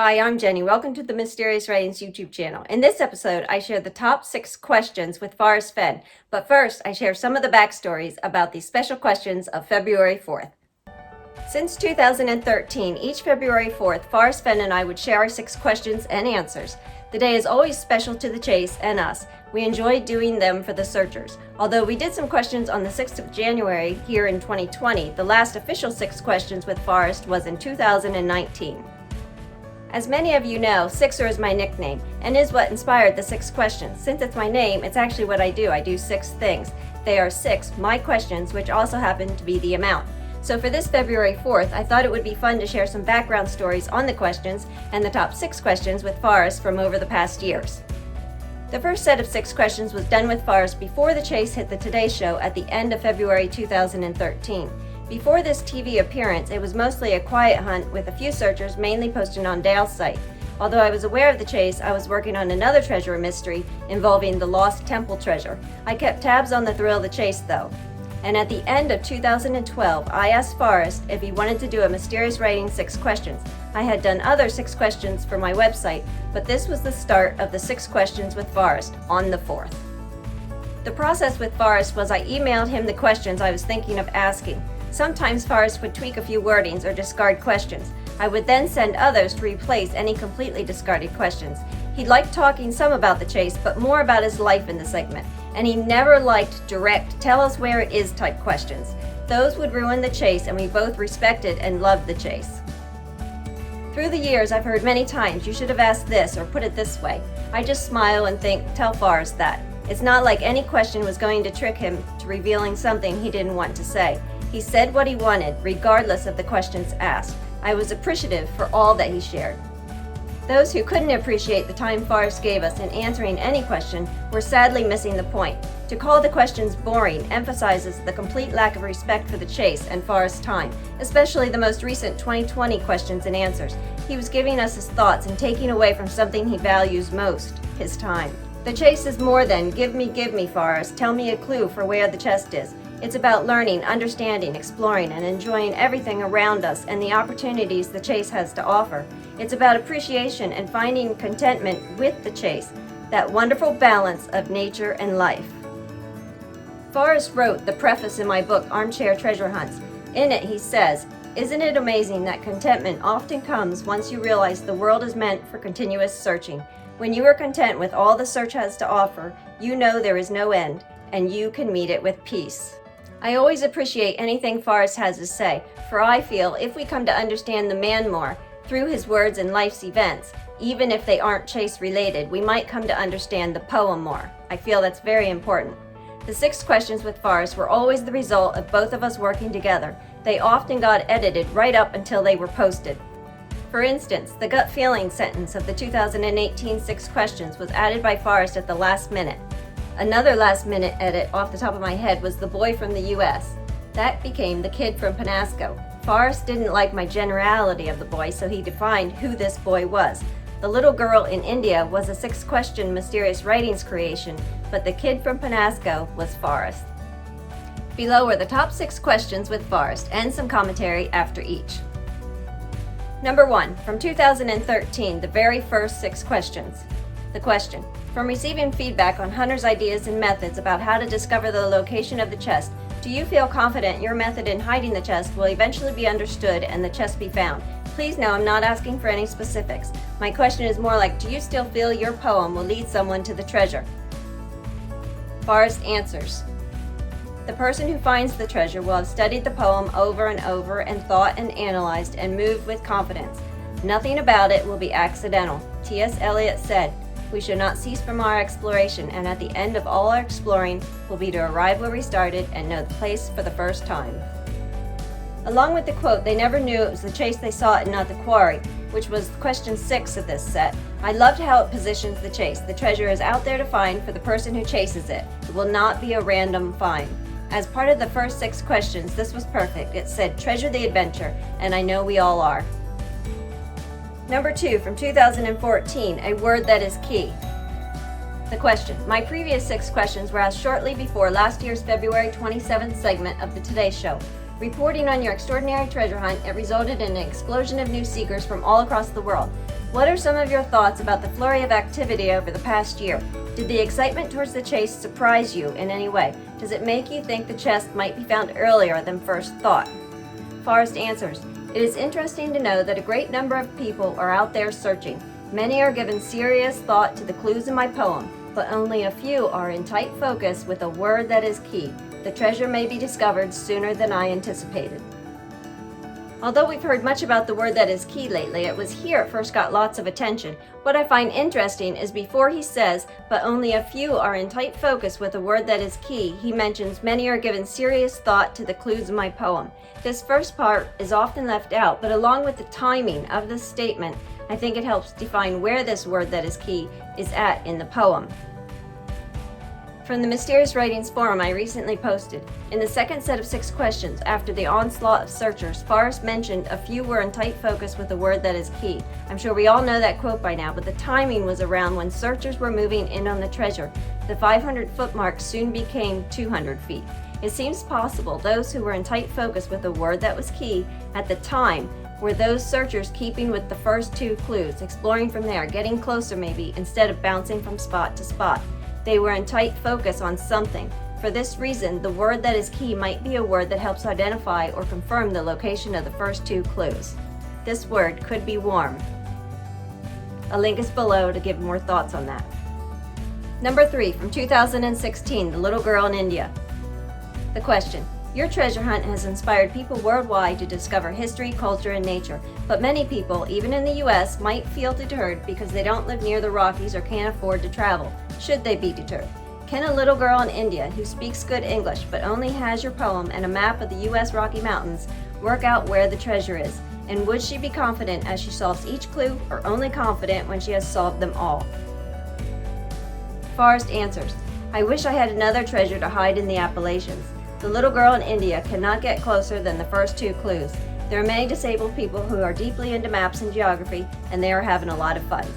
Hi, I'm Jenny. Welcome to the Mysterious Writings YouTube channel. In this episode, I share the top 6 questions with Forrest Fenn. But first, I share some of the backstories about these special questions of February 4th. Since 2013, each February 4th, Forrest Fenn and I would share our 6 questions and answers. The day is always special to the chase and us. We enjoy doing them for the searchers. Although we did some questions on the 6th of January here in 2020, the last official 6 questions with Forrest was in 2019. As many of you know, Sixer is my nickname and is what inspired the 6 questions. Since it's my name, it's actually what I do. I do 6 things. They are 6 my questions, which also happen to be the amount. So for this February 4th, I thought it would be fun to share some background stories on the questions and the top 6 questions with Forrest from over the past years. The first set of 6 questions was done with Forrest before the chase hit the Today Show at the end of February 2013. Before this TV appearance, it was mostly a quiet hunt with a few searchers mainly posted on Dale's site. Although I was aware of the chase, I was working on another treasure mystery involving the lost temple treasure. I kept tabs on the thrill of the chase though. And at the end of 2012, I asked Forrest if he wanted to do a Mysterious Writing 6 questions. I had done other 6 questions for my website, but this was the start of the 6 questions with Forrest on the 4th. The process with Forrest was I emailed him the questions I was thinking of asking. Sometimes Forrest would tweak a few wordings or discard questions. I would then send others to replace any completely discarded questions. He liked talking some about the chase, but more about his life in the segment. And he never liked direct, tell us where it is type questions. Those would ruin the chase, and we both respected and loved the chase. Through the years, I've heard many times, you should have asked this or put it this way. I just smile and think, tell Forrest that. It's not like any question was going to trick him to revealing something he didn't want to say. He said what he wanted, regardless of the questions asked. I was appreciative for all that he shared. Those who couldn't appreciate the time Forrest gave us in answering any question were sadly missing the point. To call the questions boring emphasizes the complete lack of respect for the chase and Forrest's time, especially the most recent 2020 questions and answers. He was giving us his thoughts and taking away from something he values most, his time. The chase is more than give me, Forrest, tell me a clue for where the chest is. It's about learning, understanding, exploring, and enjoying everything around us and the opportunities the chase has to offer. It's about appreciation and finding contentment with the chase, that wonderful balance of nature and life. Forrest wrote the preface in my book, Armchair Treasure Hunts. In it, he says, "Isn't it amazing that contentment often comes once you realize the world is meant for continuous searching? When you are content with all the search has to offer, you know there is no end, and you can meet it with peace." I always appreciate anything Forrest has to say, for I feel if we come to understand the man more, through his words and life's events, even if they aren't chase related, we might come to understand the poem more. I feel that's very important. The 6 questions with Forrest were always the result of both of us working together. They often got edited right up until they were posted. For instance, the gut feeling sentence of the 2018 6 questions was added by Forrest at the last minute. Another last-minute edit off the top of my head was the boy from the U.S. That became the kid from Penasco. Forrest didn't like my generality of the boy, so he defined who this boy was. The little girl in India was a 6-question Mysterious Writings creation, but the kid from Penasco was Forrest. Below are the top 6 questions with Forrest and some commentary after each. Number 1, from 2013, the very first 6 questions. The question: from receiving feedback on Hunter's ideas and methods about how to discover the location of the chest, do you feel confident your method in hiding the chest will eventually be understood and the chest be found? Please know I'm not asking for any specifics. My question is more like, do you still feel your poem will lead someone to the treasure? Forrest answers: the person who finds the treasure will have studied the poem over and over and thought and analyzed and moved with confidence. Nothing about it will be accidental. T.S. Eliot said, "We should not cease from our exploration, and at the end of all our exploring will be to arrive where we started and know the place for the first time." Along with the quote, they never knew it was the chase they sought and not the quarry, which was question 6 of this set. I loved how it positions the chase. The treasure is out there to find for the person who chases it. It will not be a random find. As part of the first 6 questions, this was perfect. It said, treasure the adventure, and I know we all are. Number 2, from 2014, a word that is key. The question: my previous 6 questions were asked shortly before last year's February 27th segment of the Today Show. Reporting on your extraordinary treasure hunt, it resulted in an explosion of new seekers from all across the world. What are some of your thoughts about the flurry of activity over the past year? Did the excitement towards the chase surprise you in any way? Does it make you think the chest might be found earlier than first thought? Forrest answers, it is interesting to know that a great number of people are out there searching. Many are given serious thought to the clues in my poem, but only a few are in tight focus with a word that is key. The treasure may be discovered sooner than I anticipated. Although we've heard much about the word that is key lately, it was here it first got lots of attention. What I find interesting is before he says, but only a few are in tight focus with a word that is key, he mentions many are given serious thought to the clues in my poem. This first part is often left out, but along with the timing of this statement, I think it helps define where this word that is key is at in the poem. From the Mysterious Writings forum I recently posted, in the second set of 6 questions after the onslaught of searchers, Forrest mentioned a few were in tight focus with a word that is key. I'm sure we all know that quote by now, but the timing was around when searchers were moving in on the treasure. The 500-foot mark soon became 200 feet. It seems possible those who were in tight focus with a word that was key at the time were those searchers keeping with the first 2 clues, exploring from there, getting closer maybe, instead of bouncing from spot to spot. They were in tight focus on something. For this reason, the word that is key might be a word that helps identify or confirm the location of the first 2 clues. This word could be warm. A link is below to give more thoughts on that. Number 3, from 2016, The Little Girl in India. The question, your treasure hunt has inspired people worldwide to discover history, culture, and nature, but many people, even in the US, might feel deterred because they don't live near the Rockies or can't afford to travel. Should they be deterred? Can a little girl in India who speaks good English but only has your poem and a map of the US Rocky Mountains work out where the treasure is? And would she be confident as she solves each clue, or only confident when she has solved them all? Forrest answers, I wish I had another treasure to hide in the Appalachians. The little girl in India cannot get closer than the first 2 clues. There are many disabled people who are deeply into maps and geography, and they are having a lot of fun.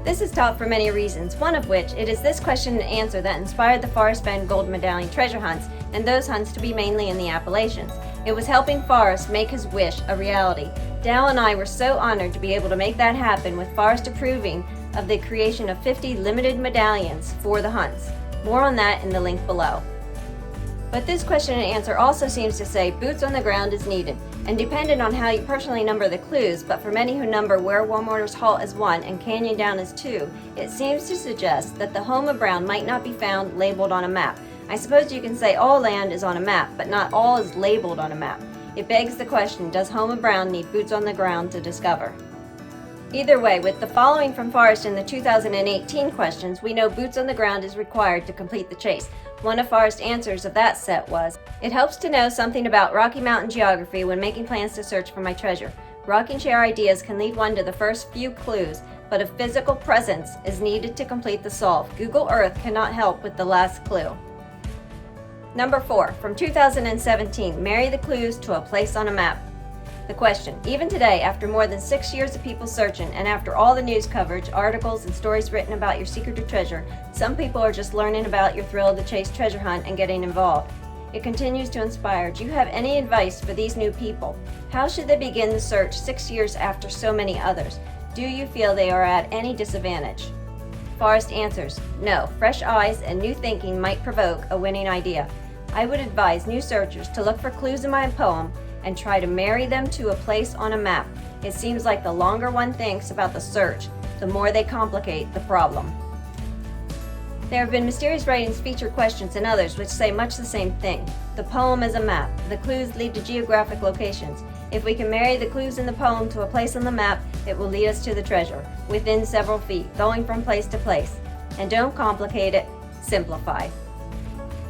This is taught for many reasons, one of which it is this question and answer that inspired the Forrest Fenn Gold Medallion treasure hunts, and those hunts to be mainly in the Appalachians. It was helping Forrest make his wish a reality. Dal and I were so honored to be able to make that happen, with Forrest approving of the creation of 50 limited medallions for the hunts. More on that in the link below. But this question and answer also seems to say boots on the ground is needed, and dependent on how you personally number the clues, but for many who number where Warm Waters Halt as 1 and Canyon Down as 2, it seems to suggest that the home of Brown might not be found labeled on a map. I suppose you can say all land is on a map, but not all is labeled on a map. It begs the question, does Home of Brown need boots on the ground to discover? Either way, with the following from Forrest in the 2018 questions, we know boots on the ground is required to complete the chase. One of Forrest's answers of that set was, it helps to know something about Rocky Mountain geography when making plans to search for my treasure. Rocking chair ideas can lead one to the first few clues, but a physical presence is needed to complete the solve. Google Earth cannot help with the last clue. Number 4, from 2017, marry the clues to a place on a map. The question, even today, after more than 6 years of people searching, and after all the news coverage, articles, and stories written about your secret to treasure, some people are just learning about your thrill of the chase treasure hunt and getting involved. It continues to inspire. Do you have any advice for these new people? How should they begin the search 6 years after so many others? Do you feel they are at any disadvantage? Forrest answers, no. Fresh eyes and new thinking might provoke a winning idea. I would advise new searchers to look for clues in my poem and try to marry them to a place on a map. It seems like the longer one thinks about the search, the more they complicate the problem. There have been Mysterious Writings feature questions and others which say much the same thing. The poem is a map. The clues lead to geographic locations. If we can marry the clues in the poem to a place on the map, it will lead us to the treasure, within several feet, going from place to place. And don't complicate it, simplify.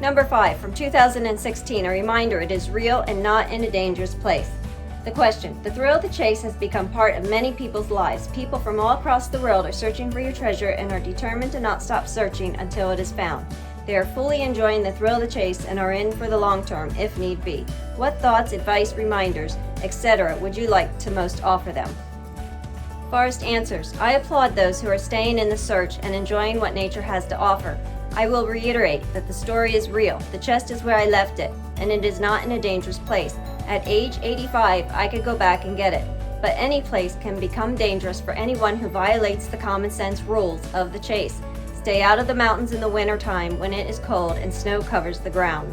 Number 5, from 2016, a reminder it is real and not in a dangerous place. The question, the thrill of the chase has become part of many people's lives. People from all across the world are searching for your treasure and are determined to not stop searching until it is found. They are fully enjoying the thrill of the chase and are in for the long term, if need be. What thoughts, advice, reminders, etc. would you like to most offer them? Forrest answers, I applaud those who are staying in the search and enjoying what nature has to offer. I will reiterate that the story is real. The chest is where I left it, and it is not in a dangerous place. At age 85, I could go back and get it. But any place can become dangerous for anyone who violates the common sense rules of the chase. Stay out of the mountains in the winter time when it is cold and snow covers the ground.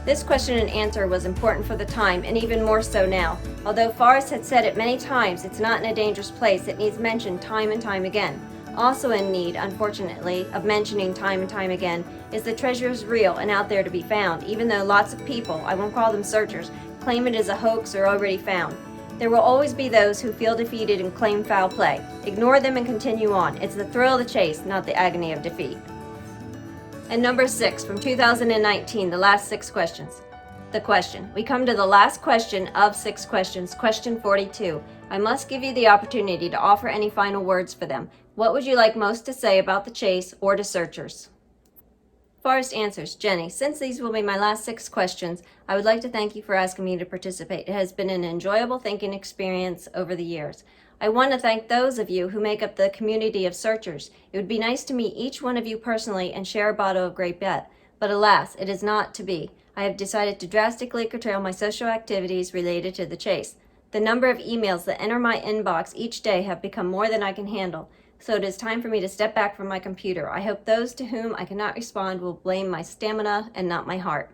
This question and answer was important for the time, and even more so now. Although Forrest had said it many times, it's not in a dangerous place, it needs mentioned time and time again. Also in need, unfortunately, of mentioning time and time again is the treasure is real and out there to be found, even though lots of people, I won't call them searchers, claim it is a hoax or already found. There will always be those who feel defeated and claim foul play. Ignore them and continue on. It's the thrill of the chase, not the agony of defeat. And number 6 from 2019, the last 6 questions. The question. We come to the last question of 6 questions, question 42. I must give you the opportunity to offer any final words for them. What would you like most to say about the chase or to searchers? Forrest answers, Jenny, since these will be my last 6 questions, I would like to thank you for asking me to participate. It has been an enjoyable thinking experience over the years. I want to thank those of you who make up the community of searchers. It would be nice to meet each one of you personally and share a bottle of Great Bet. But alas, it is not to be. I have decided to drastically curtail my social activities related to the chase. The number of emails that enter my inbox each day have become more than I can handle, so it is time for me to step back from my computer. I hope those to whom I cannot respond will blame my stamina and not my heart.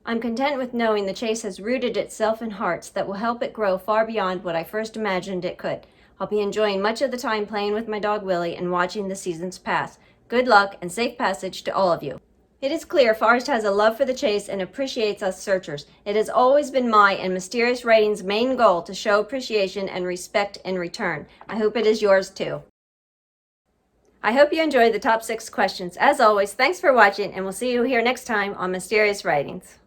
I'm content with knowing the chase has rooted itself in hearts that will help it grow far beyond what I first imagined it could. I'll be enjoying much of the time playing with my dog Willie and watching the seasons pass. Good luck and safe passage to all of you. It is clear Forrest has a love for the chase and appreciates us searchers. It has always been my and Mysterious Writing's main goal to show appreciation and respect in return. I hope it is yours too. I hope you enjoyed the top 6 questions. As always, thanks for watching, and we'll see you here next time on Mysterious Writings.